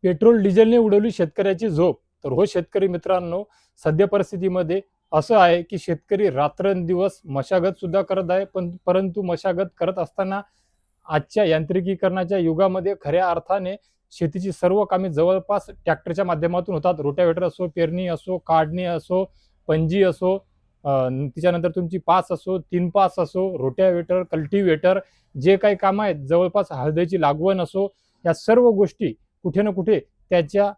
Petrol डिझेलने उडवली शेतकऱ्याची झोप. तर हो शेतकरी मित्रांनो, सध्या परिस्थितीमध्ये असं आहे की शेतकरी रात्रंदिवस मशागत सुद्धा करत आहे, परंतु मशागत करत असताना आजच्या यांत्रिकीकरणाच्या युगामध्ये खऱ्या अर्थाने शेतीची सर्व कामे जवळपास ट्रॅक्टरच्या माध्यमातून होतात. रोटावेटर असो, पेरणी असो, काढणी असो, पंजी असो, त्याच्यानंतर तुमची पास असो, 3 पास असो, रोटावेटर, कल्टिवेटर, जे काही कामं आहेत, जवळपास हळदीची लागवण असो, या सर्व गोष्टी कुठे ना कुठे त्याच्या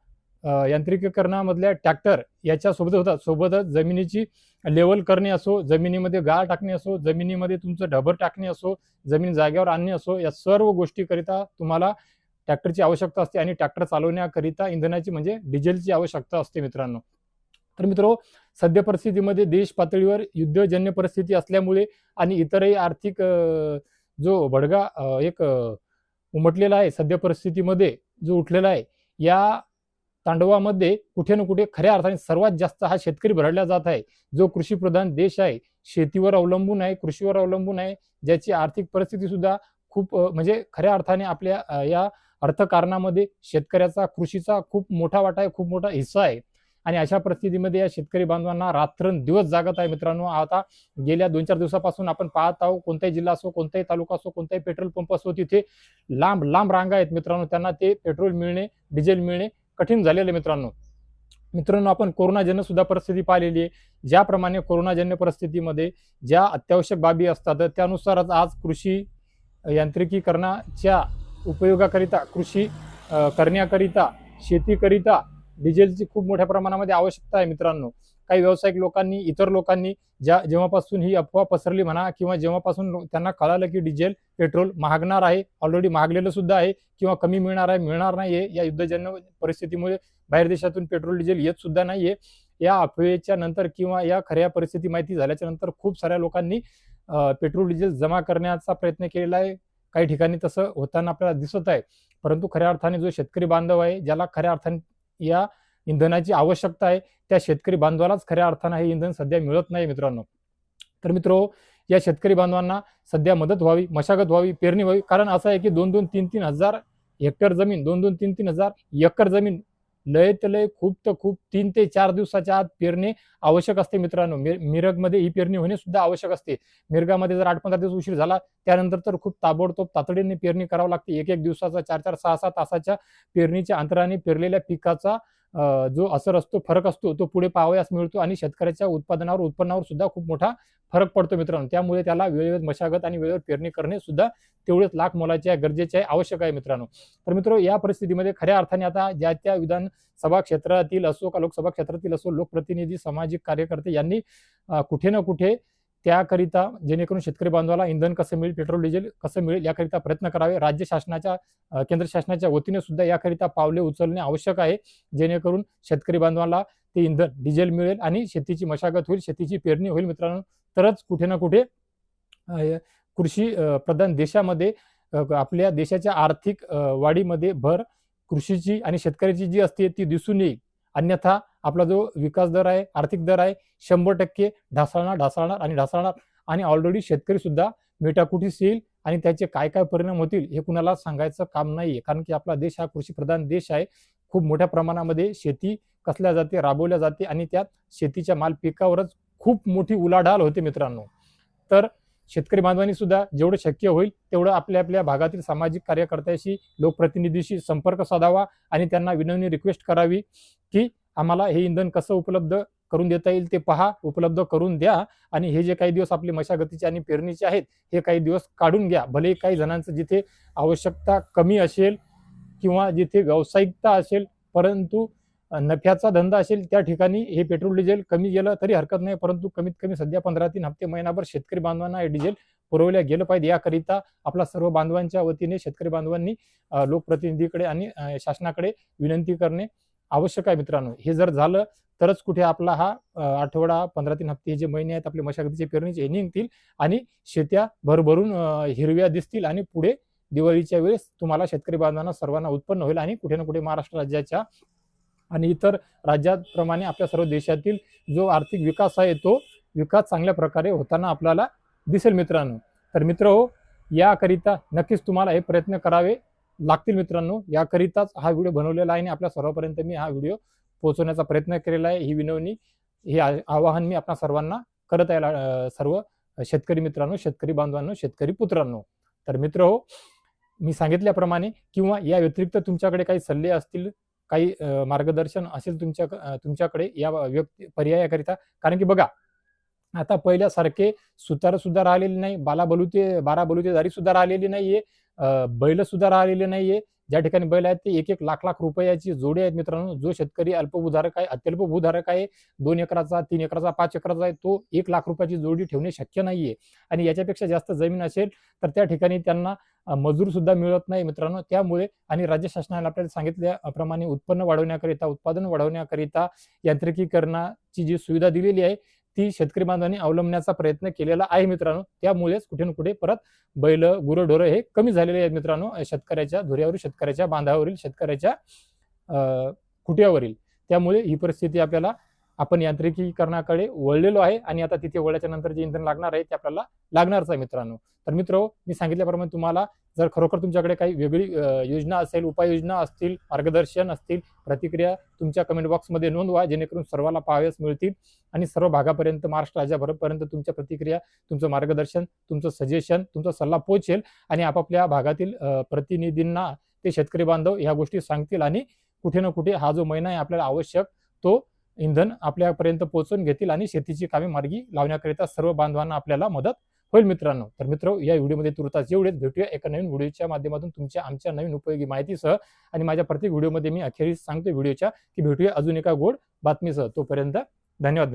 यांत्रिकीकरणामधल्या ट्रॅक्टर याच्यासोबत होतात. सोबतच जमिनीची लेवल करणे असो, जमिनीमध्ये गाळ टाकणे असो, जमिनीमध्ये तुमचं ढबर टाकणे असो, जमीन जागेवर आणणे असो, या सर्व गोष्टीकरिता तुम्हाला ट्रॅक्टरची आवश्यकता असते आणि ट्रॅक्टर चालवण्याकरिता इंधनाची म्हणजे डिझेलची आवश्यकता असते मित्रांनो. तर मित्रो, सध्या परिस्थितीमध्ये देश पातळीवर युद्धजन्य परिस्थिती असल्यामुळे आणि इतरही आर्थिक जो बडगा एक उमटलेला आहे सध्या परिस्थितीमध्ये, जो उठलेला आहे, या तांडवामध्ये कुठे ना कुठे खऱ्या अर्थाने सर्वात जास्त हा शेतकरी भरडला जात आहे. जो कृषीप्रधान देश आहे, शेतीवर अवलंबून आहे, कृषीवर अवलंबून आहे, ज्याची आर्थिक परिस्थिती सुद्धा खूप म्हणजे खऱ्या अर्थाने आपल्या या अर्थकारणामध्ये शेतकऱ्याचा, कृषीचा खूप मोठा वाटा आहे, खूप मोठा हिस्सा आहे. आणि अशा परिस्थितीमध्ये या शेतकरी बांधवांना रात्रंदिवस जागत आहे मित्रांनो. आता गेल्या 2-4 दिवसापासून आपण पाहत आहोत, कोणताही जिल्हा असो, कोणताही तालुका असो, कोणताही पेट्रोल पंप असो, तिथे लांब लांब रांगा आहेत मित्रांनो. त्यांना ते पेट्रोल मिळणे, डिझेल मिळणे कठीण झालेलं मित्रांनो. मित्रांनो, आपण कोरोनाजन्य सुद्धा परिस्थिती पाहिलेली आहे. ज्याप्रमाणे कोरोनाजन्य परिस्थितीमध्ये ज्या अत्यावश्यक बाबी असतात, त्यानुसारच आज कृषी यांत्रिकीकरणाच्या उपयोगाकरिता, कृषी करण्याकरिता, शेतीकरिता डिझेलची खूप मोठ्या प्रमाणामध्ये आवश्यकता आहे मित्रांनो. काही व्यावसायिक लोकांनी, इतर लोकांनी जेव्हापासून ही अफवा पसरली म्हणा, किंवा जेव्हापासून त्यांना कळालं की डिझेल पेट्रोल महागणार आहे, ऑलरेडी महागलेलं सुद्धा आहे, किंवा कमी मिळणार आहे, मिळणार नाहीये, या युद्धजन्य परिस्थितीमुळे बाहेर देशातून पेट्रोल डिझेल येत सुद्धा नाहीये, या अफवेच्या नंतर किंवा या खऱ्या परिस्थिती माहिती झाल्याच्या नंतर खूप साऱ्या लोकांनी पेट्रोल डिझेल जमा करण्याचा प्रयत्न केलेला आहे. काही ठिकाणी तसं होताना आपल्याला दिसत आहे. परंतु खऱ्या अर्थाने जो शेतकरी बांधव आहे, ज्याला खऱ्या अर्थाने या इंधनाची आवश्यकता आहे, त्या शेतकरी बांधवालाच खऱ्या अर्थानं हे इंधन सध्या मिळत नाही मित्रांनो. तर मित्रो, या शेतकरी बांधवांना सध्या मदत व्हावी, मशागत व्हावी, पेरणी व्हावी. कारण असं आहे की 2-2, 3-3 हजार हेक्टर जमीन, 2-2, 3-3 हजार एकर जमीन, लय तर लय, खूप तर खूप 3 ते 4 दिवसाच्या आत पेरणे आवश्यक असते मित्रांनो. मिरगमध्ये ही पेरणी होणे सुद्धा आवश्यक असते. मिरगामध्ये जर 8-15 दिवस उशीर झाला, त्यानंतर तर खूप ताबडतोब तातडीने पेरणी करावी लागते. 1-1 दिवसाचा, 4-4, 6-6 तासाच्या पेरणीच्या अंतराने पेरलेल्या पिकाचा जो असर असतो, फरक असतो, तो पुढे पाहावयास मिळतो आणि शेतकऱ्याच्या उत्पादनावर, उत्पन्नावर सुद्धा खूप मोठा फरक पडतो मित्रांनो. त्यामुळे त्याला वेळेवर मशागत आणि वेळेवर पेरणी करणे सुद्धा तेवढेच लाख मोलाचे आहे, गरजेचे आहे, आवश्यक आहे मित्रांनो. तर मित्रो, या परिस्थितीमध्ये खऱ्या अर्थाने आता ज्या त्या विधानसभा क्षेत्रातील असो का लोकसभा क्षेत्रातील असो, लोकप्रतिनिधी, सामाजिक कार्यकर्ते यांनी कुठे ना कुठे त्याकरिता, जेणेकरून शेतकरी बांधवाला इंधन कसं मिळेल, पेट्रोल डिझेल कसं मिळेल, याकरिता प्रयत्न करावे. राज्य शासनाच्या, केंद्र शासनाच्या वतीने सुद्धा याकरिता पावले उचलणे आवश्यक आहे, जेणेकरून शेतकरी बांधवाला ते इंधन डिझेल मिळेल आणि शेतीची मशागत होईल, शेतीची पेरणी होईल मित्रांनो. तरच कुठे ना कुठे कृषी प्रधान देशामध्ये आपल्या देशाच्या आर्थिक वाढीमध्ये भर कृषीची आणि शेतकऱ्याची जी असते ती दिसून येईल. अन्यथा आपला जो विकास दर आहे, आर्थिक दर आहे, 100% ढासळणार आणि ऑलरेडी शेतकरी सुद्धा मेटाकुटीस येईल आणि त्याचे काय काय परिणाम होतील हे कुणाला सांगायचं काम नाहीये. कारण की आपला देश हा कृषीप्रधान देश आहे. खूप मोठ्या प्रमाणामध्ये शेती कसल्या जाते, राबवल्या जाते आणि त्यात शेतीच्या माल पिकावरच खूप मोठी उलाढाल होते मित्रांनो. तर शेतकरी बांधवांनी सुद्धा जेवढं शक्य होईल तेवढं आपल्या आपल्या भागातील सामाजिक कार्यकर्त्याशी, लोकप्रतिनिधीशी संपर्क साधावा आणि त्यांना विनम्र रिक्वेस्ट करावी की आम्हाला हे इंधन कसं उपलब्ध करून देता येईल ते पहा, उपलब्ध करून द्या आणि हे जे काही दिवस आपले मशागतीचे आणि पेरणीचे आहेत, हे काही दिवस काढून घ्या. भले काही जणांचं जिथे आवश्यकता कमी असेल किंवा जिथे व्यावसायिकता असेल, परंतु नफ्याचा धंदा असेल, त्या ठिकाणी हे पेट्रोल डिझेल कमी गेलं तरी हरकत नाही. परंतु कमीत कमी सध्या 15-3 हप्ते, महिनाभर शेतकरी बांधवांना हे डिझेल पुरवल्या गेलं पाहिजे. याकरिता आपला सर्व बांधवांच्या वतीने शेतकरी बांधवांनी लोकप्रतिनिधीकडे आणि शासनाकडे विनंती करणे आवश्यक आहे मित्रांनो. हे जर झालं तरच कुठे आपला हा आठवडा, 15-3 हप्ते, हे जे महिने आहेत आपले मशागतीचे, पेरणीचे, हे निघतील आणि शेत्या भरभरून हिरव्या दिसतील आणि पुढे दिवाळीच्या वेळेस तुम्हाला शेतकरी बांधवांना सर्वांना उत्पन्न होईल आणि कुठे ना कुठे महाराष्ट्र राज्याच्या आणि इतर राज्याप्रमाणे आपल्या सर्व देशातील जो आर्थिक विकास आहे तो विकास चांगल्या प्रकारे होताना आपल्याला दिसेल मित्रांनो. तर मित्र हो, याकरिता नक्कीच तुम्हाला हे प्रयत्न करावे लागतील मित्रांनो, याकरिताच हा व्हिडिओ बनवलेला आहे आणि आपल्या सर्वांपर्यंत मी हा व्हिडिओ पोहोचवण्याचा प्रयत्न केलेला आहे. ही विनवणी, हे आवाहन मी आपल्या सर्वांना करत आहे, सर्व शेतकरी मित्रांनो, शेतकरी बांधवांनो, शेतकरी पुत्रांनो. तर मित्र हो, मी सांगितल्याप्रमाणे किंवा या व्यतिरिक्त तुमच्याकडे काही सल्ले असतील, काही मार्गदर्शन असेल तुमच्याकडे या पर्यायाकरिता, कारण की बघा, आता पहिल्यासारखे सुतार सुद्धा राहिलेले नाही, बारा बलुतेदारी सुद्धा राहिलेली नाहीये, बैल सुद्धा राहिलेले नाहीये. ज्या ठिकाणी बैल आहेत ते 1-1 लाख रुपयाची जोडी आहेत मित्रांनो. जो शेतकरी अल्पभूधारक आहे, अत्यल्प भूधारक आहे, 2 एकराचा, 3 एकराचा, 5 एकराचा आहे, तो 1 लाख रुपयाची जोडी ठेवणे शक्य नाहीये. आणि याच्यापेक्षा जास्त जमीन असेल तर त्या ठिकाणी त्यांना मजूर सुद्धा मिळत नाही मित्रांनो. त्यामुळे आणि राज्य शासनाने आपल्याला सांगितल्याप्रमाणे उत्पन्न वाढवण्याकरिता, उत्पादन वाढवण्याकरिता यांत्रिकीकरणाची जी सुविधा दिलेली आहे ती शेतकरी बांधवांनी अवलंबण्याचा प्रयत्न केलेला आहे मित्रांनो. त्यामुळेच कुठे ना कुठे परत बैल, गुरंढोरं हे कमी झालेले आहेत मित्रांनो, शेतकऱ्याच्या धुऱ्यावरील, शेतकऱ्याच्या बांधावरील, शेतकऱ्याच्या खुट्यावरील. त्यामुळे ही परिस्थिती आपण यांत्रिकीकरणाकडे वळलेलो आहे आणि आता तिथे वळल्याच्या नंतर जे इंधन लागणार आहे ते आपल्याला लागणारच आहे मित्रांनो. तर मित्र, मी सांगितल्याप्रमाणे तुम्हाला जर खरोखर तुमच्याकडे काही वेगळी योजना असेल, उपाययोजना असतील, मार्गदर्शन असतील, प्रतिक्रिया तुमच्या कमेंट बॉक्समध्ये नोंदवा, जेणेकरून सर्वांना पाहाव्यास मिळतील आणि सर्व भागापर्यंत, महाराष्ट्र राज्याभरापर्यंत तुमच्या प्रतिक्रिया, तुमचं मार्गदर्शन, तुमचं सजेशन, तुमचा सल्ला पोहोचेल आणि आपापल्या भागातील प्रतिनिधींना ते शेतकरी बांधव ह्या गोष्टी सांगतील आणि कुठे ना कुठे हा जो महिना आहे आपल्याला आवश्यक तो इंधन आपल्यापर्यंत पोहोचून घेतील आणि शेतीची कामे मार्गी लावण्याकरिता सर्व बांधवांना आपल्याला मदत होईल मित्रांनो. तर मित्र, या व्हिडिओमध्ये तुर्तास एवढेच. भेटूया एका नवीन व्हिडिओच्या माध्यमातून आमच्या नवीन उपयोगी माहितीसह. आणि माझ्या प्रत्येक व्हिडिओमध्ये मी अखेरीस सांगतो व्हिडिओच्या की भेटूया अजून एका गोड बातमीसह. तोपर्यंत धन्यवाद.